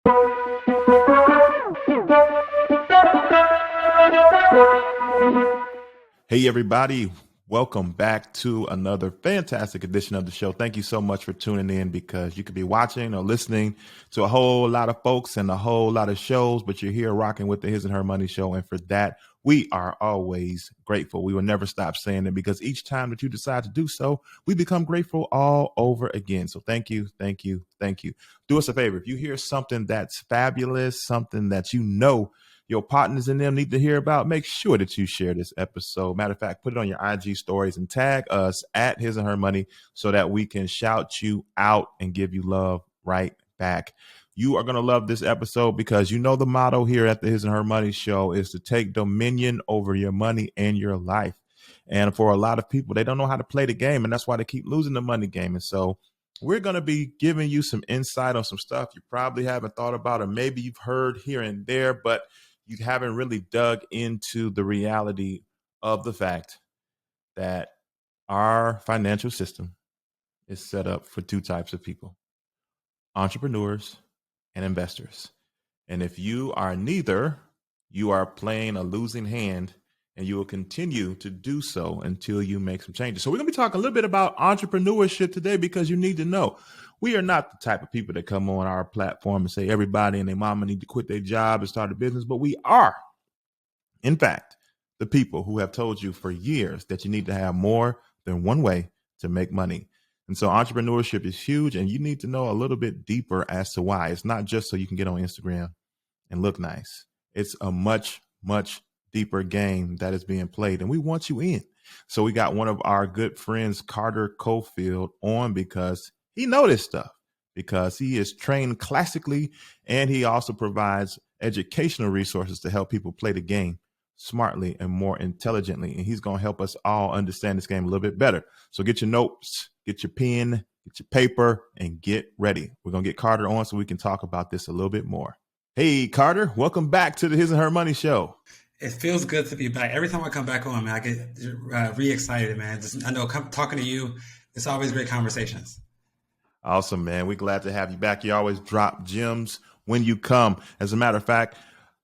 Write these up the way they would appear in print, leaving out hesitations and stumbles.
Hey, everybody. Welcome back to another fantastic edition of the show. Thank you so much for tuning in, because you could be watching or listening to a whole lot of folks and a whole lot of shows, but you're here rocking with the His and Her Money Show. And for that, we are always grateful. We will never stop saying it, because each time that you decide to do so, we become grateful all over again. So thank you, thank you, thank you. Do us a favor. If you hear something that's fabulous, something that you know your partners and them need to hear about, make sure that you share this episode. Matter of fact, put it on your IG stories and tag us at His and Her Money, so that we can shout you out and give you love right back. You are going to love this episode, because you know the motto here at the His and Her Money Show is to take dominion over your money and your life. And for a lot of people, they don't know how to play the game, and that's why they keep losing the money game. And so we're going to be giving you some insight on some stuff you probably haven't thought about, or maybe you've heard here and there, but you haven't really dug into the reality of the fact that our financial system is set up for two types of people: entrepreneurs and investors. And if you are neither, you are playing a losing hand, and you will continue to do so until you make some changes. So we're going to be talking a little bit about entrepreneurship today, because you need to know we are not the type of people that come on our platform and say everybody and their mama need to quit their job and start a business. But we are, in fact, the people who have told you for years that you need to have more than one way to make money. And so entrepreneurship is huge, and you need to know a little bit deeper as to why. It's not just so you can get on Instagram and look nice. It's a much, much deeper game that is being played, and we want you in. So we got one of our good friends, Carter Cofield, on, because he knows this stuff, because he is trained classically, and he also provides educational resources to help people play the game smartly and more intelligently. And he's going to help us all understand this game a little bit better. So get your notes, get your pen, get your paper, and get ready. We're going to get Carter on so we can talk about this a little bit more. Hey, Carter, welcome back to the His and Her Money Show. It feels good to be back. Every time I come back on, man, I get re-excited, man. I know talking to you, it's always great conversations. Awesome, man. We're glad to have you back. You always drop gems when you come. As a matter of fact,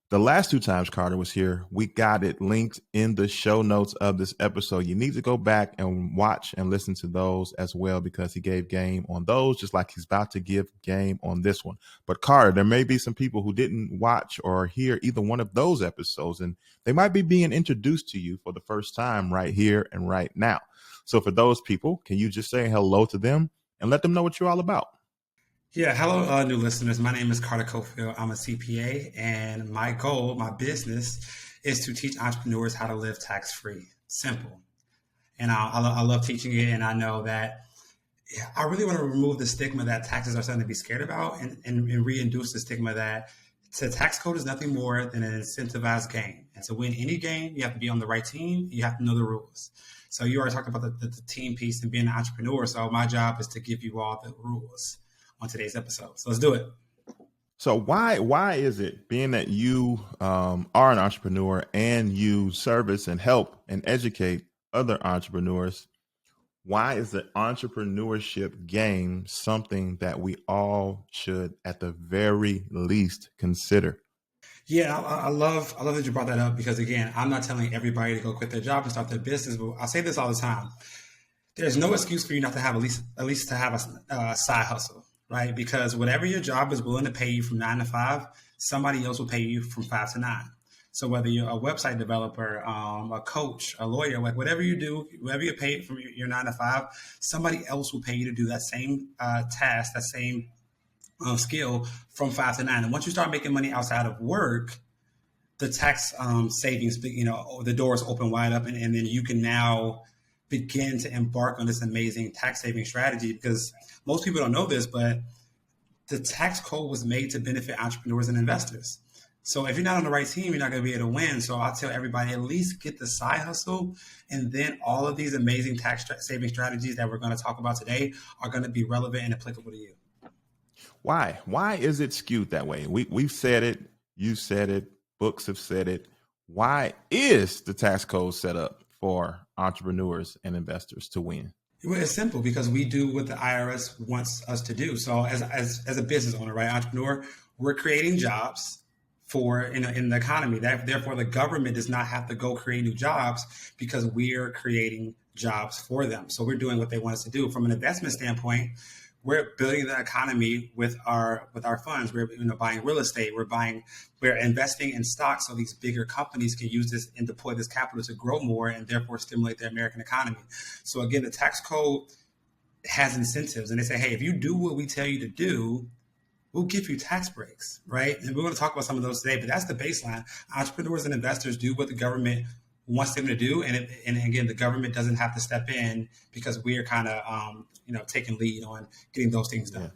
the last two times Carter was here, we got it linked in the show notes of this episode. You need to go back and watch and listen to those as well, because he gave game on those, just like he's about to give game on this one. But Carter, there may be some people who didn't watch or hear either one of those episodes, and they might be being introduced to you for the first time right here and right now. So for those people, can you just say hello to them and let them know what you're all about? Yeah, hello, new listeners. My name is Carter Cofield. I'm a CPA, and my goal, my business, is to teach entrepreneurs how to live tax-free. Simple. And I love teaching it, and I know that I really want to remove the stigma that taxes are something to be scared about, and reintroduce the stigma that the tax code is nothing more than an incentivized game. And to win any game, you have to be on the right team. You have to know the rules. So you already talked about the team piece and being an entrepreneur. So my job is to give you all the rules on today's episode. So let's do it. So why is it, being that you are an entrepreneur and you service and help and educate other entrepreneurs, why is the entrepreneurship game something that we all should at the very least consider? Yeah, I love that you brought that up, because again, I'm not telling everybody to go quit their job and start their business, but I say this all the time. There's no excuse for you not to have at least to have a side hustle. Right? Because whatever your job is willing to pay you from 9 to 5, somebody else will pay you from 5 to 9. So whether you're a website developer, a coach, a lawyer, like whatever you do, whatever you're paid from your 9 to 5, somebody else will pay you to do that same task, that same skill from 5 to 9. And once you start making money outside of work, the tax savings, the doors open wide up, and then you can now begin to embark on this amazing tax saving strategy, because most people don't know this, but the tax code was made to benefit entrepreneurs and investors. So if you're not on the right team, you're not going to be able to win. So I tell everybody, at least get the side hustle, and then all of these amazing tax saving strategies that we're going to talk about today are going to be relevant and applicable to you. Why? Why is it skewed that way? We've said it. You said it. Books have said it. Why is the tax code set up for entrepreneurs and investors to win? Well, it's simple, because we do what the IRS wants us to do. So as a business owner, right, entrepreneur, we're creating jobs for in the economy. That therefore the government does not have to go create new jobs because we're creating jobs for them. So we're doing what they want us to do. From an investment standpoint, we're building the economy with our funds. We're buying real estate. We're investing in stocks so these bigger companies can use this and deploy this capital to grow more and therefore stimulate the American economy. So again, the tax code has incentives, and they say, hey, if you do what we tell you to do, we'll give you tax breaks, right? And we're going to talk about some of those today, but that's the baseline. Entrepreneurs and investors do what the government wants them to do, and again, the government doesn't have to step in because we're kind of taking lead on getting those things done. Yeah.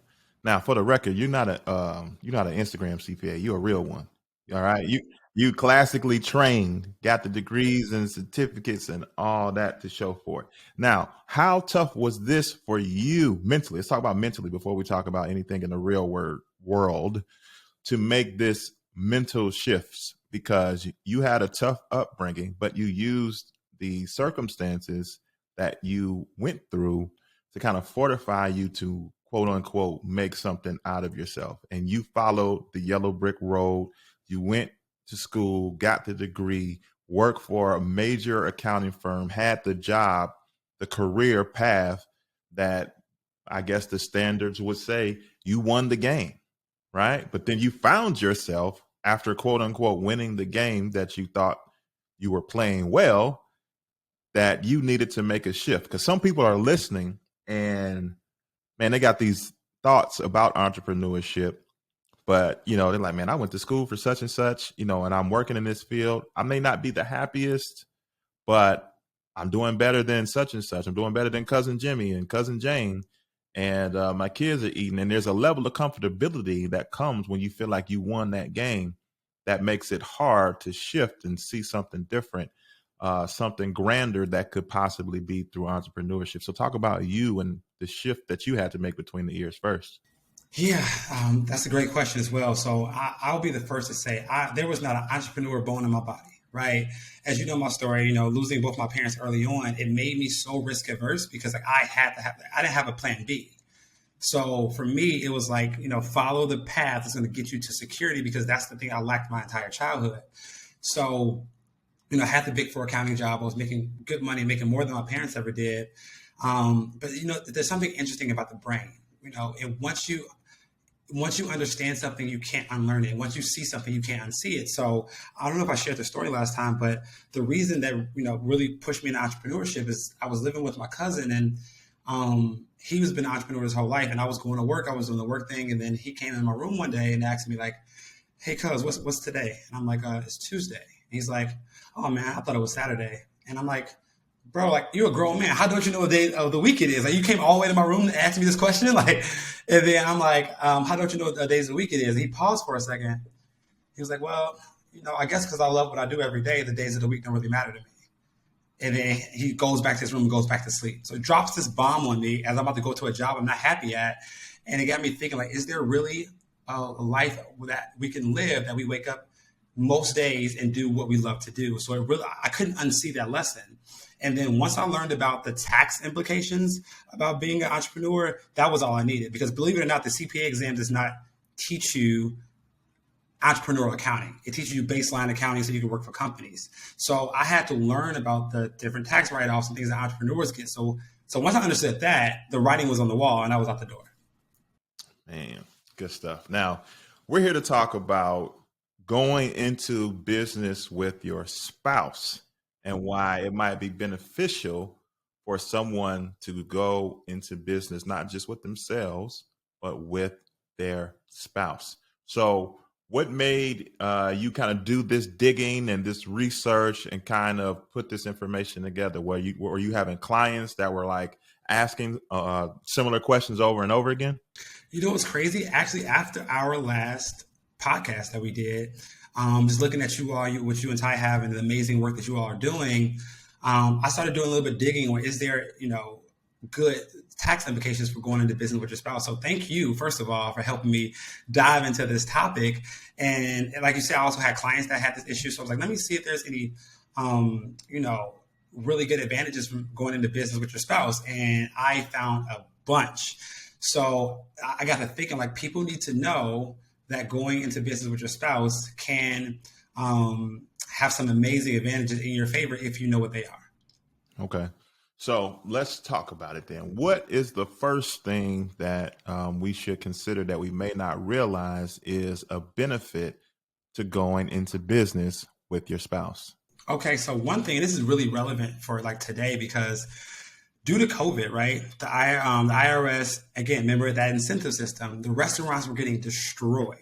Now, for the record, you're not an Instagram CPA. You're a real one. All right. You classically trained, got the degrees and certificates and all that to show for it. Now, how tough was this for you mentally? Let's talk about mentally before we talk about anything in the real world to make this mental shifts, because you had a tough upbringing, but you used the circumstances that you went through to kind of fortify you to quote unquote make something out of yourself. And you followed the yellow brick road. You went to school, got the degree, worked for a major accounting firm, had the job, the career path that I guess the standards would say you won the game, right? But then you found yourself after quote unquote winning the game that you thought you were playing well, that you needed to make a shift. Because some people are listening and man, they got these thoughts about entrepreneurship, but they're like, man, I went to school for such and such, and I'm working in this field. I may not be the happiest, but I'm doing better than such and such. I'm doing better than cousin Jimmy and cousin Jane, and my kids are eating. And there's a level of comfortability that comes when you feel like you won that game that makes it hard to shift and see something different, something grander that could possibly be through entrepreneurship. So talk about you and the shift that you had to make between the years first. Yeah, that's a great question as well. So I'll be the first to say there was not an entrepreneur bone in my body, right? As you know my story, losing both my parents early on, it made me so risk averse because I didn't have a plan B. So for me, it was like, follow the path that's going to get you to security because that's the thing I lacked my entire childhood. So, I had the Big Four accounting job. I was making good money, making more than my parents ever did. But there's something interesting about the brain. Once you understand something, you can't unlearn it. Once you see something, you can't unsee it. So I don't know if I shared the story last time, but the reason that really pushed me into entrepreneurship is I was living with my cousin, and he was been an entrepreneur his whole life, and I was going to work. I was doing the work thing, and then he came in my room one day and asked me like, "Hey, cuz, what's today?" And I'm like, "It's Tuesday." And he's like, "Oh man, I thought it was Saturday." And I'm like, bro, like, you're a grown man. How don't you know what day of the week it is? Like, you came all the way to my room to ask me this question. Like, and then I'm like, how don't you know what days of the week it is? And he paused for a second. He was like, well, I guess because I love what I do every day, the days of the week don't really matter to me. And then he goes back to his room and goes back to sleep. So it drops this bomb on me as I'm about to go to a job I'm not happy at. And it got me thinking, like, is there really a life that we can live that we wake up most days and do what we love to do? So I couldn't unsee that lesson. And then once I learned about the tax implications about being an entrepreneur, that was all I needed. Because believe it or not, the CPA exam does not teach you entrepreneurial accounting. It teaches you baseline accounting so you can work for companies. So I had to learn about the different tax write-offs and things that entrepreneurs get. So once I understood that, the writing was on the wall and I was out the door. Man, good stuff. Now, we're here to talk about going into business with your spouse and why it might be beneficial for someone to go into business, not just with themselves, but with their spouse. So what made you kind of do this digging and this research and kind of put this information together? Were you having clients that were like asking similar questions over and over again? What's crazy? Actually, after our last podcast that we did, just looking at you all, what you and Ty have and the amazing work that you all are doing, I started doing a little bit of digging on, is there, good tax implications for going into business with your spouse? So thank you, first of all, for helping me dive into this topic. And like you said, I also had clients that had this issue. So I was like, let me see if there's any, really good advantages from going into business with your spouse. And I found a bunch. So I got to thinking, like, people need to know that going into business with your spouse can have some amazing advantages in your favor if you know what they are. Okay. So let's talk about it then. What is the first thing that we should consider that we may not realize is a benefit to going into business with your spouse? Okay, so one thing, and this is really relevant for like today because due to COVID, right? The IRS, again, remember that incentive system, the restaurants were getting destroyed.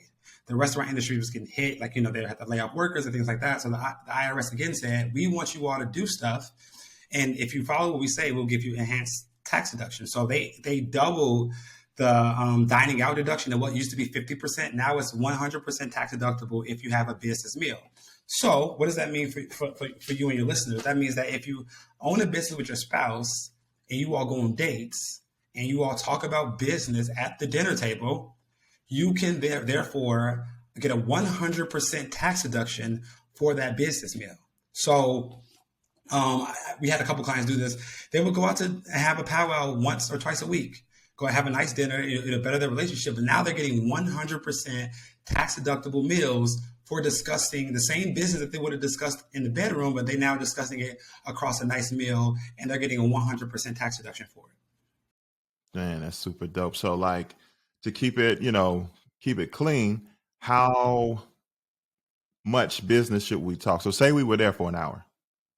The restaurant industry was getting hit, like, they had to lay off workers and things like that. So the IRS again said, we want you all to do stuff. And if you follow what we say, we'll give you enhanced tax deduction. So they doubled the dining out deduction of what used to be 50%. Now it's 100% tax deductible if you have a business meal. So what does that mean for you and your listeners? That means that if you own a business with your spouse and you all go on dates and you all talk about business at the dinner table, you can therefore get a 100% tax deduction for that business meal. So we had a couple clients do this. They would go out to have a powwow once or twice a week, go have a nice dinner, it'll better their relationship. But now they're getting 100% tax deductible meals for discussing the same business that they would have discussed in the bedroom, but they're now discussing it across a nice meal, and they're getting a 100% tax deduction for it. Man, that's super dope. So like to keep it, keep it clean, how much business should we talk? So say we were there for an hour.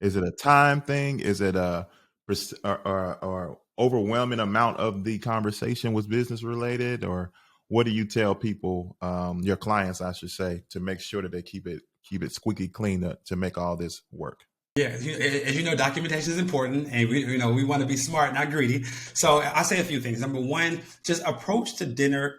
Is it a time thing? Is it a or overwhelming amount of the conversation was business related? Or what do you tell people, your clients, I should say, to make sure that they keep it squeaky clean to make all this work? Yeah, as you know, documentation is important, and we want to be smart, not greedy. So I say a few things. Number one, just approach the dinner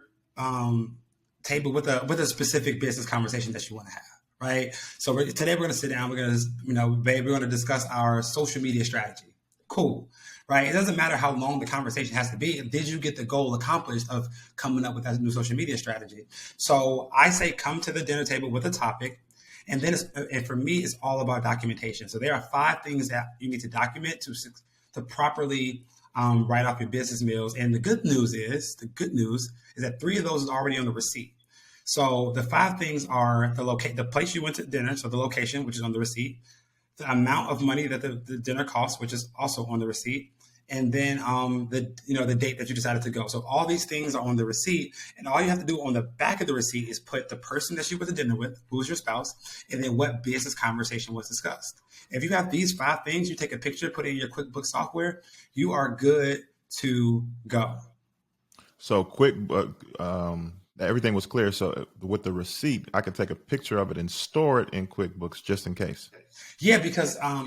table with a specific business conversation that you want to have. Right. So today we're going to sit down. We're going to, babe, we're going to discuss our social media strategy. Cool. Right. It doesn't matter how long the conversation has to be. Did you get the goal accomplished of coming up with that new social media strategy? So I say come to the dinner table with a topic. And then and for me, it's all about documentation. So there are 5 things that you need to document to properly write off your business meals. And the good news is that 3 of those is already on the receipt. So the 5 things are the place you went to dinner, so the location, which is on the receipt, the amount of money that the dinner costs, which is also on the receipt, and then the date that you decided to go. So all these things are on the receipt, and all you have to do on the back of the receipt is put the person that you went to dinner with, who is your spouse, and then what business conversation was discussed. If you have these 5 things, you take a picture, put it in your QuickBooks software, you are good to go. So everything was clear. So with the receipt, I could take a picture of it and store it in QuickBooks just in case. Yeah, because I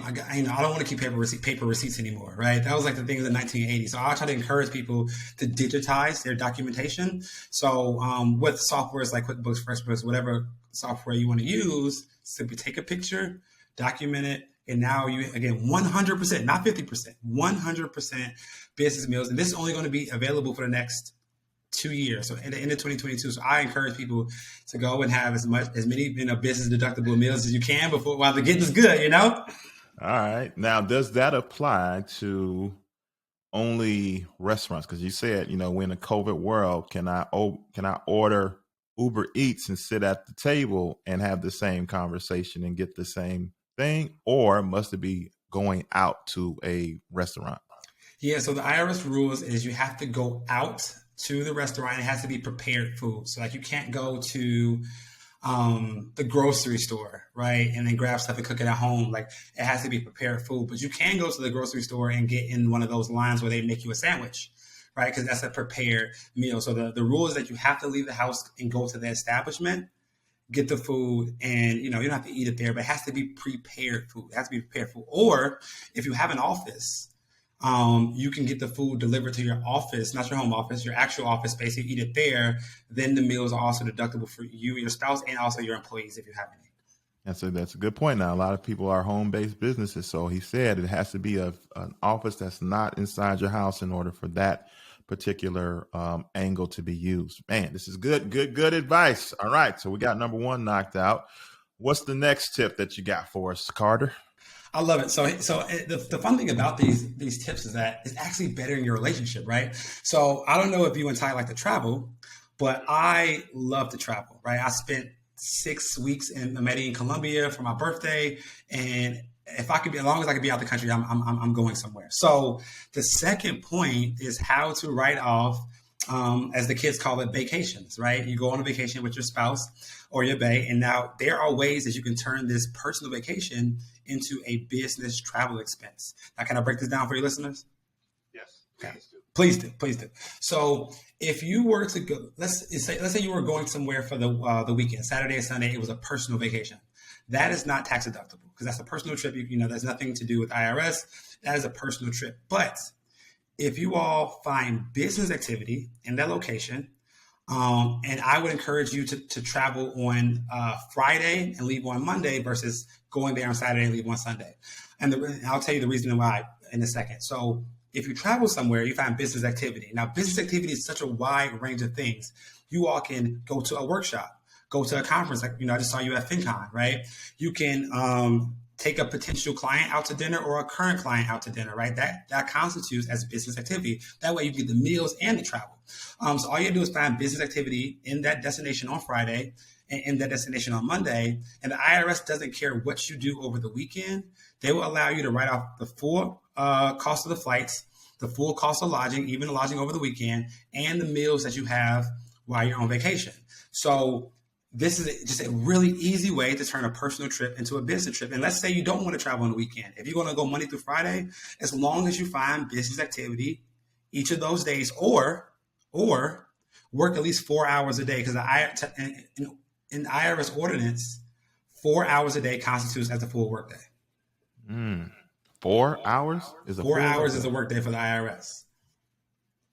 don't want to keep paper receipts anymore, right? That was like the thing in the 1980s. So I try to encourage people to digitize their documentation. So with softwares like QuickBooks, FreshBooks, whatever software you want to use, simply take a picture, document it, and now you, again, 100%, not 50%, 100% business meals. And this is only going to be available for the next 2 years, so in the end of 2022. So I encourage people to go and have as many business deductible meals as you can while the getting is good. All right. Now, does that apply to only restaurants? Because you said, we're in a COVID world. Can I order Uber Eats and sit at the table and have the same conversation and get the same thing, or must it be going out to a restaurant? Yeah. So the IRS rules is you have to go out to the restaurant. It has to be prepared food. So like you can't go to the grocery store, right, and then grab stuff and cook it at home. Like it has to be prepared food. But you can go to the grocery store and get in one of those lines where they make you a sandwich, right? Because that's a prepared meal. So the rule is that you have to leave the house and go to the establishment, get the food, and you don't have to eat it there, but it has to be prepared food. It has to be prepared food. Or if you have an office, you can get the food delivered to your office, not your home office, your actual office space. You eat it there. Then the meals are also deductible for you, your spouse, and also your employees if you have any. That's a good point. Now, a lot of people are home-based businesses. So he said it has to be an office that's not inside your house in order for that particular angle to be used. Man, this is good advice. All right. So we got number 1 knocked out. What's the next tip that you got for us, Carter? I love it. So the fun thing about these tips is that it's actually bettering your relationship, right? So I don't know if you and Ty like to travel, But I love to travel, right? I spent 6 weeks in Medellin, Colombia for my birthday, and if I could be, as long as I could be out the country, I'm going somewhere. So the second point is how to write off, as the kids call it, vacations, right? You go on a vacation with your spouse or your bae, and now there are ways that you can turn this personal vacation into a business travel expense. Now, can I break this down for your listeners? Yes. Okay. Please do, please do. So, if you were to go, let's say you were going somewhere for the weekend, Saturday and Sunday, it was a personal vacation. That is not tax deductible because that's a personal trip. There's nothing to do with IRS. That is a personal trip. But if you all find business activity in that location, and I would encourage you to travel on Friday and leave on Monday versus going there on Saturday and leave on Sunday. And I'll tell you the reason why in a second. So if you travel somewhere, you find business activity. Now, business activity is such a wide range of things. You all can go to a workshop, go to a conference. Like, I just saw you at FinCon, right? You can take a potential client out to dinner or a current client out to dinner, right? That constitutes as business activity. That way you get the meals and the travel. So all you do is find business activity in that destination on Friday and in that destination on Monday. And the IRS doesn't care what you do over the weekend. They will allow you to write off the full cost of the flights, the full cost of lodging, even the lodging over the weekend, and the meals that you have while you're on vacation. So this is just a really easy way to turn a personal trip into a business trip. And let's say you don't want to travel on the weekend. If you're going to go Monday through Friday, as long as you find business activity each of those days, or work at least 4 hours a day, because in IRS ordinance, 4 hours a day constitutes as a full workday. 4 hours is a 4 hours is a workday for the IRS.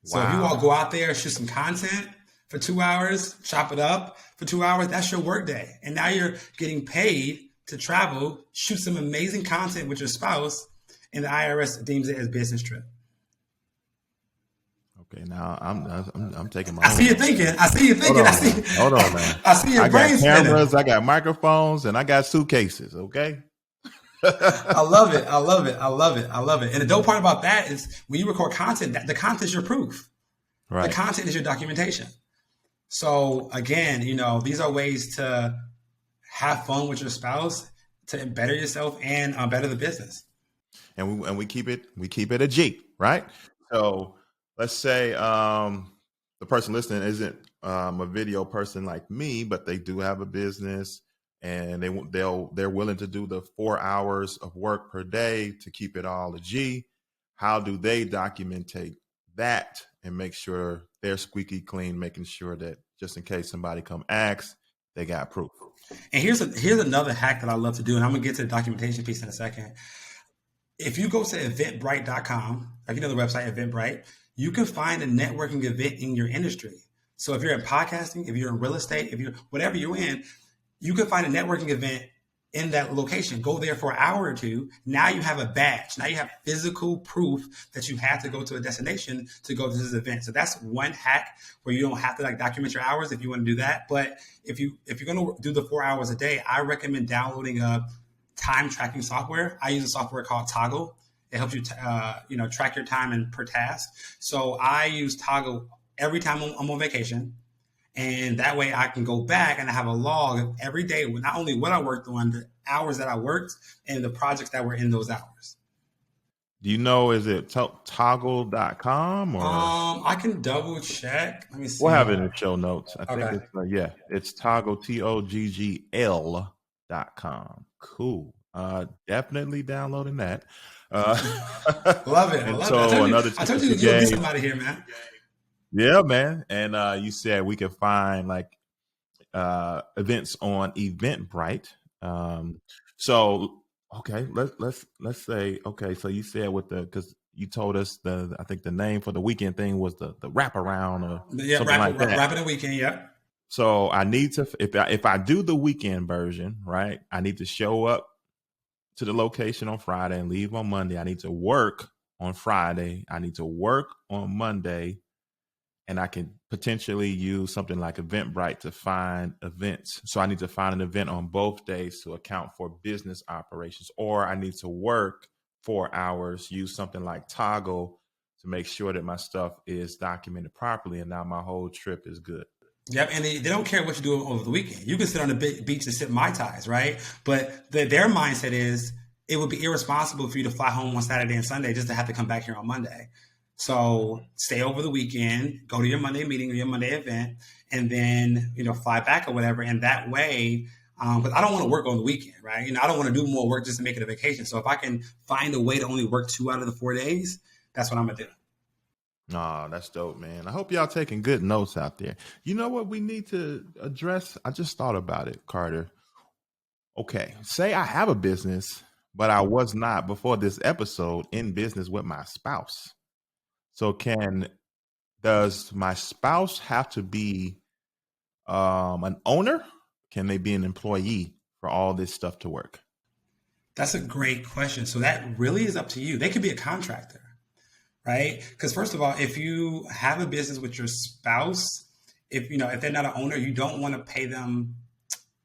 So Wow. if you all go out there, shoot some content for 2 hours, chop it up for 2 hours, that's your workday. And now you're getting paid to travel, shoot some amazing content with your spouse, and the IRS deems it as business trip. Okay, now I'm taking my. I see you thinking. Hold on, man. I see your brain spinning. I got cameras, I got microphones, and I got suitcases. Okay. I love it. And the dope part about that is when you record content, the content is your proof. Right. The content is your documentation. So again, these are ways to have fun with your spouse, to better yourself and better the business. And we keep it a G, right? So let's say the person listening isn't a video person like me, but they do have a business, and they're willing to do the 4 hours of work per day to keep it all a G. How do they documentate that and make sure they're squeaky clean, making sure that just in case somebody come ask, they got proof? And here's another hack that I love to do, and I'm gonna get to the documentation piece in a second. If you go to eventbrite.com, like the website Eventbrite, you can find a networking event in your industry. So if you're in podcasting, if you're in real estate, if you're whatever you're in, you can find a networking event in that location. Go there for an hour or two. Now you have a badge. Now you have physical proof that you had to go to a destination to go to this event. So that's one hack where you don't have to document your hours if you want to do that. But if you're going to do the 4 hours a day, I recommend downloading a time tracking software. I use a software called Toggle. It helps you track your time and per task. So I use Toggle every time I'm on vacation. And that way I can go back and I have a log of every day with not only what I worked on, the hours that I worked, and the projects that were in those hours. Do you know, is it toggle.com or? I can double check. Let me see. We'll have it in the show notes. I think it's toggle, TOGGL.com. Cool. Definitely downloading that. Love it. I told you you'll be somebody here, man. Yeah, man. And you said we could find events on Eventbrite. So okay, let's say, okay, so you said because you told us I think the name for the weekend thing was the wraparound or something like that. Wrapping the weekend, yeah. So I need to, if I do the weekend version, right, I need to show up to the location on Friday and leave on Monday. I need to work on Friday. I need to work on Monday. And I can potentially use something like Eventbrite to find events. So I need to find an event on both days to account for business operations, or I need to work 4 hours, use something like Toggle to make sure that my stuff is documented properly. And now my whole trip is good. Yep, and they don't care what you do over the weekend. You can sit on the beach and sip Mai Tais, right? But their mindset is it would be irresponsible for you to fly home on Saturday and Sunday just to have to come back here on Monday. So stay over the weekend, go to your Monday meeting or your Monday event, and then fly back or whatever. And that way, because I don't want to work on the weekend, right? I don't want to do more work just to make it a vacation. So if I can find a way to only work 2 out of the 4 days, that's what I'm gonna do. Oh, that's dope, man. I hope y'all taking good notes out there. You know what we need to address? I just thought about it, Carter. Okay, say I have a business, but I was not before this episode in business with my spouse. So does my spouse have to be an owner? Can they be an employee for all this stuff to work? That's a great question. So that really is up to you. They could be a contractor, right? Because first of all, if you have a business with your spouse, if they're not an owner, you don't want to pay them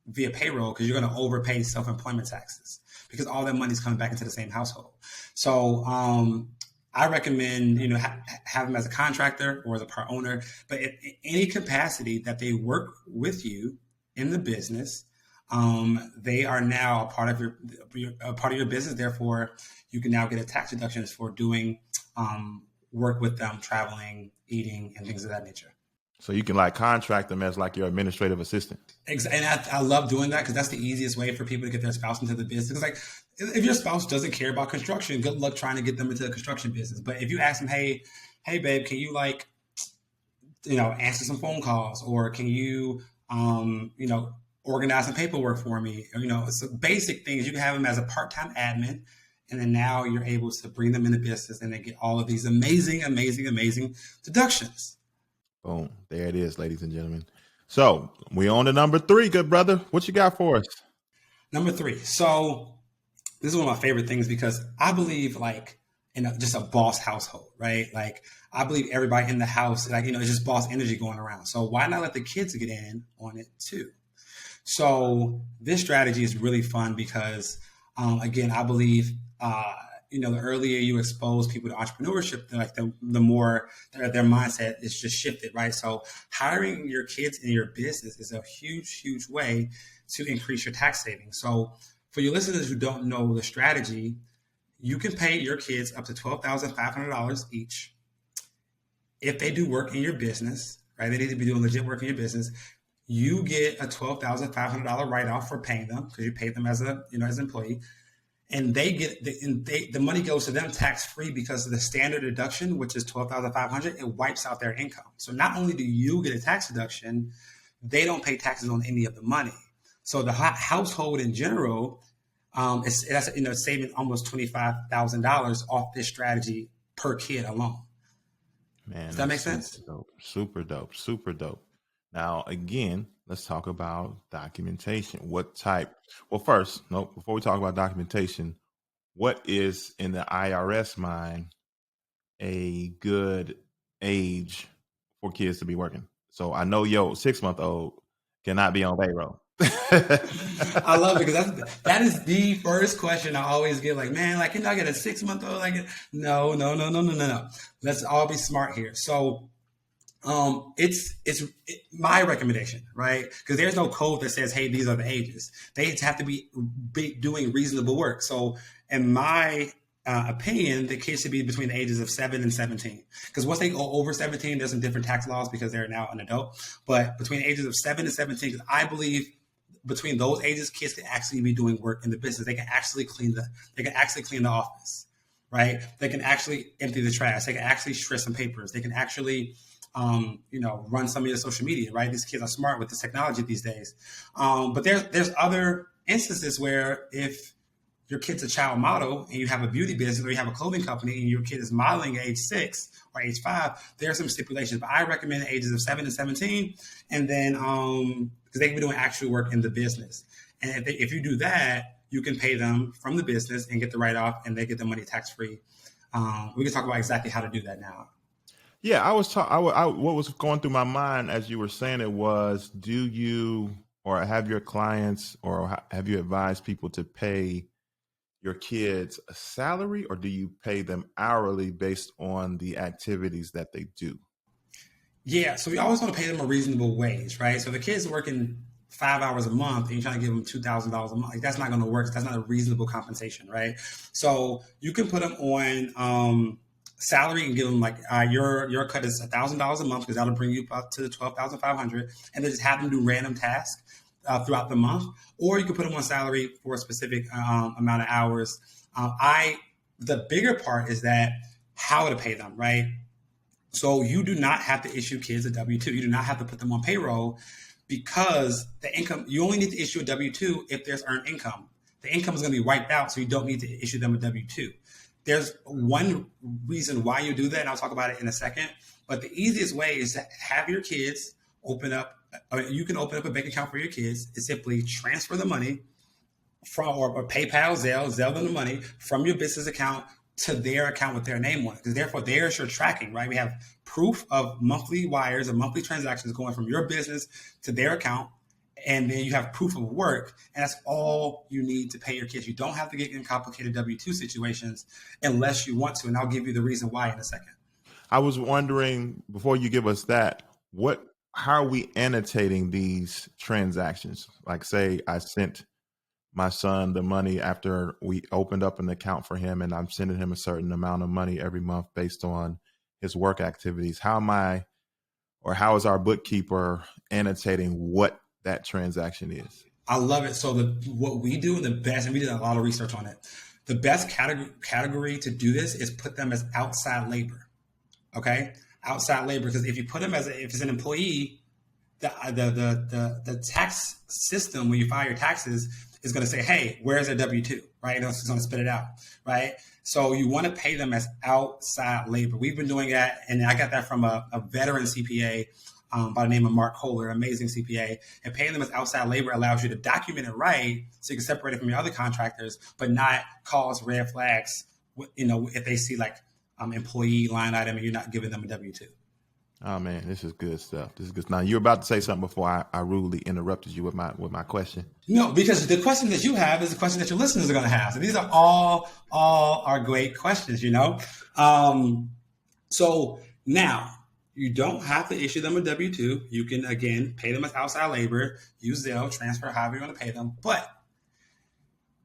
via payroll because you're going to overpay self-employment taxes because all that money is coming back into the same household. So I recommend have them as a contractor or as a part owner, but in any capacity that they work with you in the business, they are now a part of your business. Therefore, you can now get a tax deductions for doing work with them, traveling, eating, and things of that nature. So you can like contract them as like your administrative assistant. And I love doing that because that's the easiest way for people to get their spouse into the business. Like, if your spouse doesn't care about construction, good luck trying to get them into the construction business. But if you ask them, hey, babe, can you answer some phone calls, or can you, organize some paperwork for me? Or, it's basic things. You can have them as a part-time admin, and then now you're able to bring them into business and then get all of these amazing, amazing, amazing deductions. Boom. There it is, ladies and gentlemen. So we on to number 3, good brother. What you got for us? Number 3. So this is one of my favorite things because I believe in just a boss household, right? Like I believe everybody in the house, it's just boss energy going around. So why not let the kids get in on it too? So this strategy is really fun because, again, I believe, the earlier you expose people to entrepreneurship, the more their mindset is just shifted, right? So hiring your kids in your business is a huge, huge way to increase your tax savings. So for your listeners who don't know the strategy, you can pay your kids up to $12,500 each if they do work in your business, right? They need to be doing legit work in your business. You get a $12,500 write-off for paying them because you paid them as an employee, and they get the money goes to them tax-free because of the standard deduction, which is $12,500. It wipes out their income. So not only do you get a tax deduction, they don't pay taxes on any of the money. So the household in general is saving almost $25,000 off this strategy per kid alone. Man, does that make sense? Dope. Super dope. Super dope. Now, again, let's talk about documentation. What type? Well, first, before we talk about documentation, what is in the IRS mind a good age for kids to be working? So I know 6-month-old cannot be on payroll. I love it because that is the first question I always get. Like, man, can I get a 6-month-old? No. Let's all be smart here. So it's my recommendation, right? Because there's no code that says, hey, these are the ages. They have to be doing reasonable work. So in my opinion, the kids should be between the ages of 7 and 17. Because once they go over 17, there's some different tax laws because they're now an adult. But between the ages of 7 and 17, because I believe between those ages, kids can actually be doing work in the business. They can actually clean the office, right? They can actually empty the trash. They can actually shred some papers. They can actually run some of your social media, right? These kids are smart with this technology these days. But there's other instances where if your kid's a child model and you have a beauty business or you have a clothing company and your kid is modeling at age 6 or age 5, there are some stipulations. But I recommend the ages of 7 and 17, and then because they can be doing actual work in the business. And if you do that, you can pay them from the business and get the write-off, and they get the money tax-free. We can talk about exactly how to do that now. Yeah, what was going through my mind as you were saying it was, do you or have your clients or have you advised people to pay your kids a salary, or do you pay them hourly based on the activities that they do? Yeah, so we always want to pay them a reasonable wage, right? So if the kid's working 5 hours a month and you're trying to give them $2,000 a month, like that's not going to work. That's not a reasonable compensation, right? So you can put them on salary and give them like your cut is $1,000 a month because that'll bring you up to 12,500, and then just have them do random tasks throughout the month, or you can put them on salary for a specific amount of hours. I The bigger part is that how to pay them, right? So you do not have to issue kids a W-2. You do not have to put them on payroll because the income, you only need to issue a W-2 if there's earned income. The income is going to be wiped out, so you don't need to issue them a W-2. There's one reason why you do that, and I'll talk about it in a second. But the easiest way is to have your kids open up, you can open up a bank account for your kids and simply transfer the money from or PayPal, Zelle them the money from your business account to their account with their name on it. Because therefore, there's your tracking, right? We have proof of monthly wires and monthly transactions going from your business to their account. And then you have proof of work. And that's all you need to pay your kids. You don't have to get in complicated W-2 situations unless you want to. And I'll give you the reason why in a second. I was wondering, before you give us that, how are we annotating these transactions? Like, say I sent my son the money after we opened up an account for him, and I'm sending him a certain amount of money every month based on his work activities. How is our bookkeeper annotating what that transaction is? I love it. So what we do, the best, and we did a lot of research on it, the best category to do this is put them as outside labor. Okay, outside labor, because if you put them if it's an employee, the tax system when you file your taxes is going to say, hey, where's their W-2, right? It's going to spit it out, right? So you want to pay them as outside labor. We've been doing that, and I got that from a veteran CPA by the name of Mark Kohler, amazing CPA. And paying them as outside labor allows you to document it right so you can separate it from your other contractors, but not cause red flags, if they see like employee line item and you're not giving them a W-2. Oh man, this is good stuff. This is good. Now you're about to say something before I rudely interrupted you with my question. No, because the question that you have is the question that your listeners are going to have. So these are all are great questions, So now you don't have to issue them a W-2. You can again pay them as outside labor, use Zelle, transfer however you want to pay them. But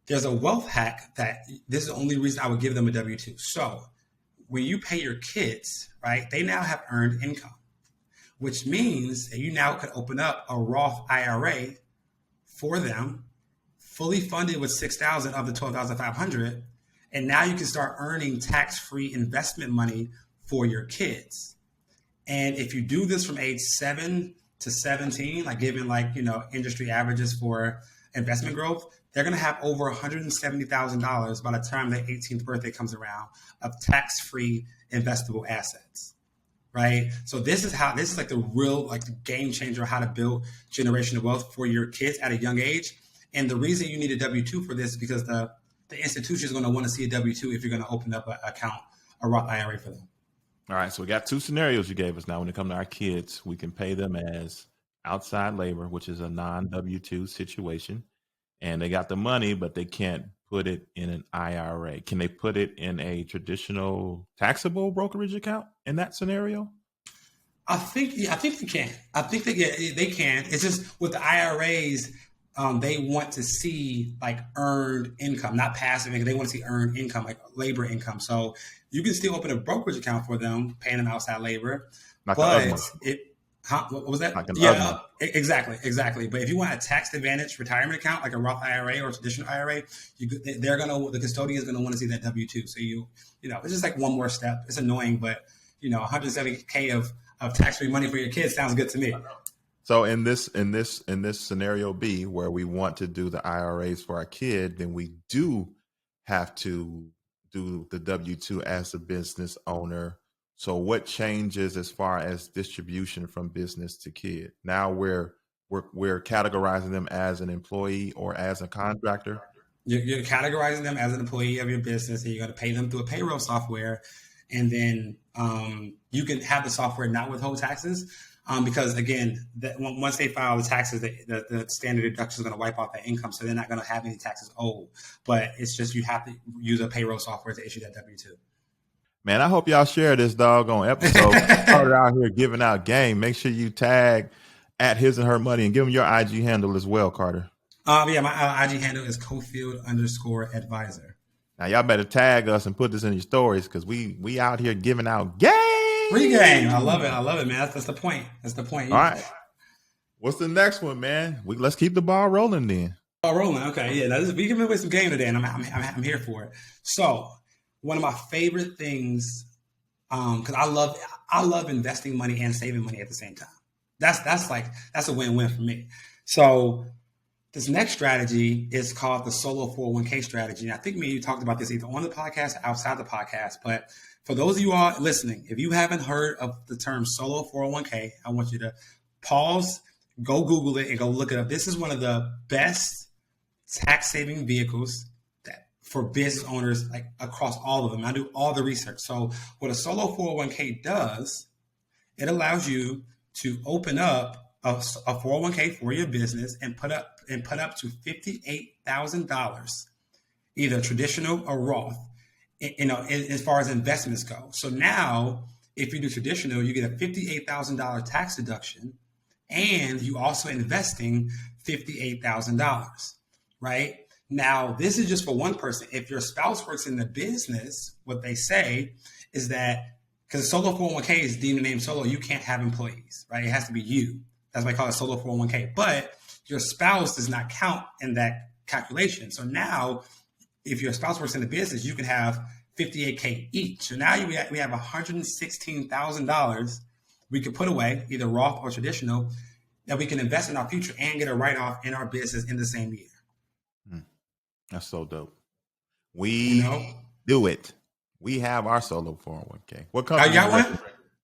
there's a wealth hack that this is the only reason I would give them a W-2. So when you pay your kids, right, they now have earned income, which means that you now could open up a Roth IRA for them, fully funded with $6,000 of the $12,500, and now you can start earning tax-free investment money for your kids. And if you do this from age 7 to 17, like given industry averages for investment growth, they're going to have over $170,000 by the time their 18th birthday comes around of tax-free investable assets, right? So this is like the real the game changer, how to build generational wealth for your kids at a young age. And the reason you need a W-2 for this is because the institution is going to want to see a W-2 if you're going to open up an account, a Roth IRA for them. All right, so we got two scenarios you gave us. Now, when it comes to our kids, we can pay them as outside labor, which is a non-W-2 situation. And they got the money, but they can't put it in an IRA. Can they put it in a traditional taxable brokerage account in that scenario? I think they can. I think they can. It's just with the IRAs, they want to see earned income, not passive income. They want to see earned income, like labor income. So you can still open a brokerage account for them, paying them outside labor. Like but what was that? Exactly. But if you want a tax advantage retirement account, like a Roth IRA or a traditional IRA, the custodian is going to want to see that W-2. So it's just like one more step. It's annoying, but $170K of tax-free money for your kids sounds good to me. So in this scenario B, where we want to do the IRAs for our kid, then we do have to do the W-2 as a business owner. So what changes as far as distribution from business to kid? Now we're categorizing them as an employee or as a contractor. You're categorizing them as an employee of your business, and you're going to pay them through a payroll software. And then you can have the software not withhold taxes because, again, once they file the taxes, the standard deduction is going to wipe off that income. So they're not going to have any taxes owed. But it's just you have to use a payroll software to issue that W-2. Man, I hope y'all share this doggone episode. Carter out here giving out game. Make sure you tag at his and her money and give them your IG handle as well, Carter. Yeah, my IG handle is Cofield_advisor. Now y'all better tag us and put this in your stories because we out here giving out game. Free game. I love it, man. That's the point. That's the point. All right. What's the next one, man? Let's keep the ball rolling then. Ball rolling. Okay, yeah. We can play some game today, and I'm here for it. So one of my favorite things, because I love investing money and saving money at the same time. That's a win-win for me. So this next strategy is called the solo 401k strategy. And I think me and you talked about this either on the podcast or outside the podcast. But for those of you all listening, if you haven't heard of the term solo 401k, I want you to pause, go Google it, and go look it up. This is one of the best tax-saving vehicles that for business owners, like across all of them. I do all the research. So what a solo 401k does, it allows you to open up a 401k for your business and put up to $58,000, either traditional or Roth, as far as investments go. So now, if you do traditional, you get a $58,000 tax deduction, and you also investing $58,000, right? Now, this is just for one person. If your spouse works in the business, what they say is that because solo 401k is deemed to name solo, you can't have employees, right? It has to be you. That's why I call it solo 401k. But your spouse does not count in that calculation. So now, if your spouse works in the business, you can have $58K each. So now we have $116,000 we could put away, either Roth or traditional, that we can invest in our future and get a write-off in our business in the same year. That's so dope. We do it. We have our solo 401k. What company? You got one?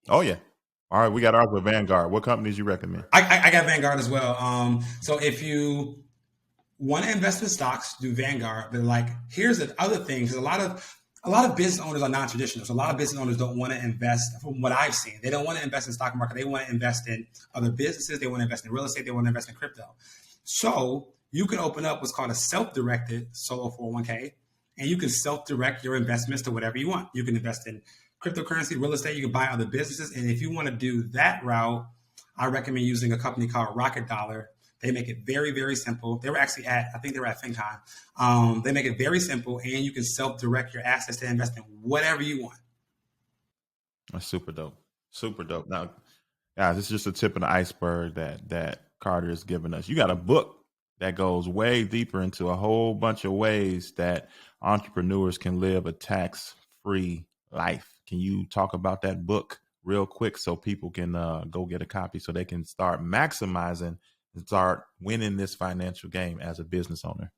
Oh, yeah. All right, we got ours with Vanguard. What companies you recommend? I got Vanguard as well. So if you want to invest in stocks, do Vanguard. But like, here's the other thing, because a lot of business owners are non-traditional. So a lot of business owners don't want to invest, from what I've seen. They don't want to invest in stock market. They want to invest in other businesses. They want to invest in real estate. They want to invest in crypto. So you can open up what's called a self-directed solo 401k, and you can self-direct your investments to whatever you want. You can invest in cryptocurrency, real estate. You can buy other businesses. And if you want to do that route, I recommend using a company called Rocket Dollar. They make it very, very simple. I think they were at FinCon. They make it very simple, and you can self-direct your assets to invest in whatever you want. That's super dope. Super dope. Now, guys, this is just a tip of the iceberg that Carter is giving us. You got a book that goes way deeper into a whole bunch of ways that entrepreneurs can live a tax-free life. Can you talk about that book real quick so people can go get a copy so they can start maximizing and start winning this financial game as a business owner?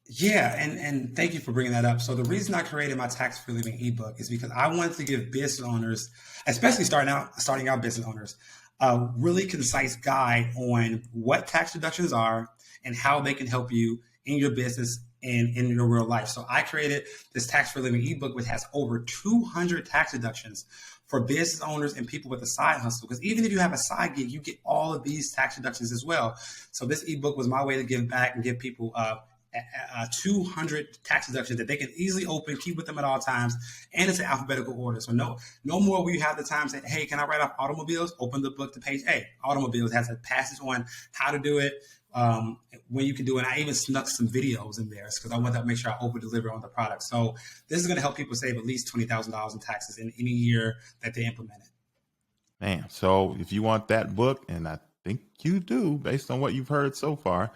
Yeah, and thank you for bringing that up. So the reason I created my tax-free living ebook is because I wanted to give business owners, especially starting out business owners, a really concise guide on what tax deductions are and how they can help you in your business and in your real life. So I created this tax-free living ebook, which has over 200 tax deductions for business owners and people with a side hustle. Because even if you have a side gig, you get all of these tax deductions as well. So this ebook was my way to give back and give people 200 tax deductions that they can easily open, keep with them at all times, and it's in alphabetical order. So no more will you have the time say, hey, can I write off automobiles? Open the book to page A. Automobiles has a passage on how to do it, when you can do it. And I even snuck some videos in there because I want to make sure I over deliver on the product. So this is going to help people save at least $20,000 in taxes in any year that they implement it. Man, so if you want that book, and I think you do based on what you've heard so far,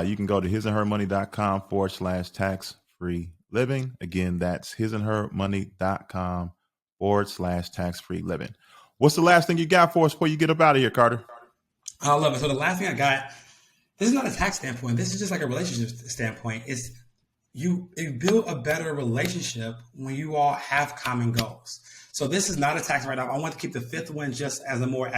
you can go to hisandhermoney.com/tax-free living. Again, that's hisandhermoney.com/tax-free living. What's the last thing you got for us before you get up out of here, Carter? I love it. So the last thing I got, this is not a tax standpoint. This is just like a relationship standpoint. It's you build a better relationship when you all have common goals. So this is not a tax write-off. I want to keep the fifth one just as a more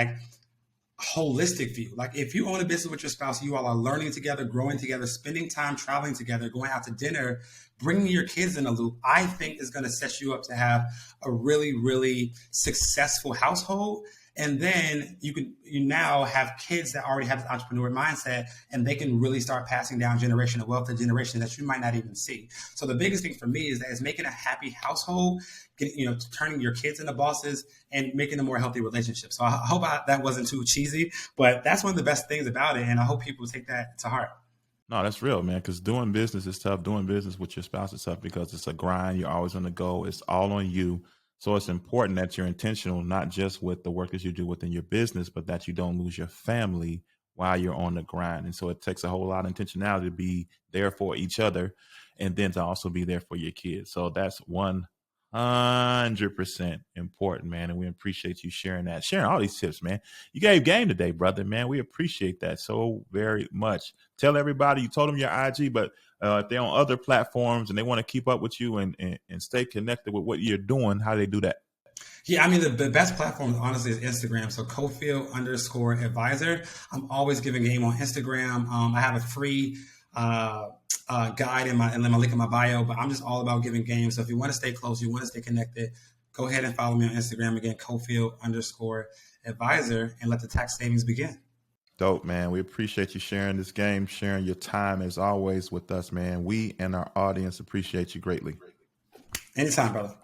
holistic view. Like if you own a business with your spouse, you all are learning together, growing together, spending time traveling together, going out to dinner, bringing your kids in a loop, I think is going to set you up to have a really, really successful household And then you now have kids that already have this entrepreneur mindset, and they can really start passing down generational wealth to generation that you might not even see. So the biggest thing for me is making a happy household, turning your kids into bosses and making a more healthy relationship. So I hope that wasn't too cheesy, but that's one of the best things about it. And I hope people take that to heart. No, that's real, man, because doing business is tough. Doing business with your spouse is tough because it's a grind. You're always on the go. It's all on you. So it's important that you're intentional, not just with the work that you do within your business, but that you don't lose your family while you're on the grind. And so it takes a whole lot of intentionality to be there for each other and then to also be there for your kids. So that's 100% important, man. And we appreciate you sharing all these tips, man. You gave game today, brother, man. We appreciate that so very much. Tell everybody, you told them your IG, but if they're on other platforms and they want to keep up with you and stay connected with what you're doing, how do they do that? Yeah, I mean, the best platform, honestly, is Instagram. So Cofield_advisor. I'm always giving game on Instagram. I have a free guide in my link in my bio, but I'm just all about giving game. So if you want to stay close, you want to stay connected, go ahead and follow me on Instagram. Again, Cofield_advisor, and let the tax savings begin. Dope, man. We appreciate you sharing this game, sharing your time as always with us, man. We and our audience appreciate you greatly. Anytime, brother.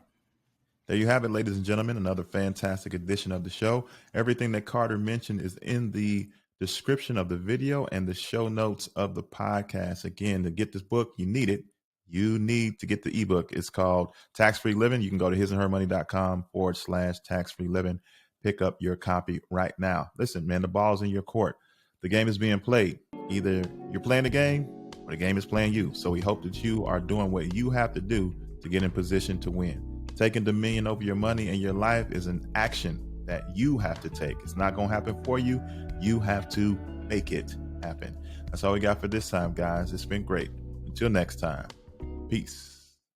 There you have it, ladies and gentlemen, another fantastic edition of the show. Everything that Carter mentioned is in the description of the video and the show notes of the podcast. Again, to get this book, you need it. You need to get the ebook. It's called Tax Free Living. You can go to hisandhermoney.com/tax-free living. Pick up your copy right now. Listen, man, the ball's in your court. The game is being played. Either you're playing the game or the game is playing you. So we hope that you are doing what you have to do to get in position to win. Taking dominion over your money and your life is an action that you have to take. It's not going to happen for you. You have to make it happen. That's all we got for this time, guys. It's been great. Until next time, peace.